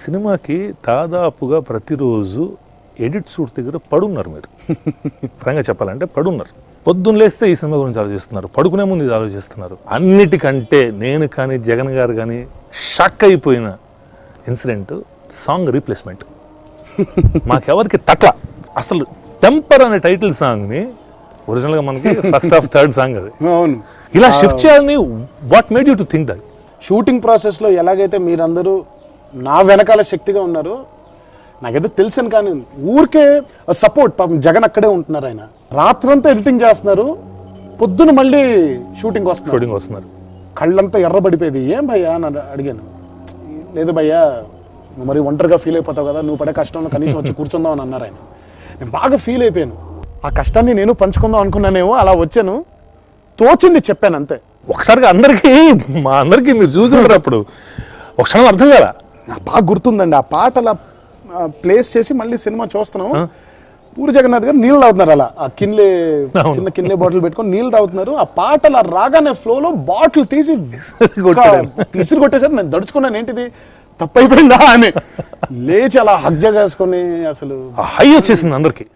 సినిమాకి దాదాపుగా ప్రతిరోజు ఎడిట్ షూట్ దగ్గర పడున్నారు మీరు. ఫ్రాంక్గా చెప్పాలంటే పడున్నారు. పొద్దున్న లేస్తే ఈ సినిమా గురించి ఆలోచిస్తున్నారు, పడుకునే ముందు ఇది ఆలోచిస్తున్నారు. అన్నిటికంటే నేను కానీ జగన్ గారు కానీ షాక్ అయిపోయిన ఇన్సిడెంట్ సాంగ్ రీప్లేస్మెంట్. మాకెవరికి తట్ల అసలు టెంపర్ అనే టైటిల్ సాంగ్ని ఒరిజినల్గా మనకి ఫస్ట్ హాఫ్ థర్డ్ సాంగ్ అది. అవును, ఇలా షిఫ్ట్ చేయాలని what made you to think that? Shooting ప్రాసెస్లో ఎలాగైతే మీరందరూ నా వెనకాల శక్తిగా ఉన్నారో నాకేదో తెలుసాను, కానీ ఊరికే సపోర్ట్. పాపం జగన్ అక్కడే ఉంటున్నారు, ఆయన రాత్రంతా ఎడిటింగ్ చేస్తున్నారు, పొద్దున మళ్ళీ షూటింగ్ వస్తున్నారు. కళ్ళంతా ఎర్రబడిపోయేది. ఏం భయ్యా అని అడిగాను. లేదు భయ్యా, నువ్వు మరి ఒంటరిగా ఫీల్ అయిపోతావు కదా, నువ్వు పడే కష్టంలో కనీసం వచ్చి కూర్చుందాం అని అన్నారు ఆయన. నేను బాగా ఫీల్ అయిపోయాను. ఆ కష్టాన్ని నేను పంచుకుందాం అనుకున్నానేమో, అలా వచ్చాను, తోచింది చెప్పాను అంతే. ఒకసారిగా మా అందరికీ మీరు చూసుంటారు, అప్పుడు ఒక క్షణం అర్థం కదా. నాకు బాగా గుర్తుందండి, ఆ పాట అలా ప్లేస్ చేసి మళ్ళీ సినిమా చూస్తున్నాం. పూరి జగన్నాథ్ గారు నీళ్ళు తాగుతున్నారు, అలా ఆ చిన్న కిన్లే బాటిల్ పెట్టుకొని నీళ్ళు తాగుతున్నారు. ఆ పాట అలా రాగానే ఫ్లోలో బాటిల్ తీసి ఇసురు కొట్టేసారు. నేను దడుచుకున్నాను, ఏంటిది తప్పైపోయిందా అని లేచి అలా హగ్ చేసుకొని అసలు హై వచ్చేసింది అందరికి.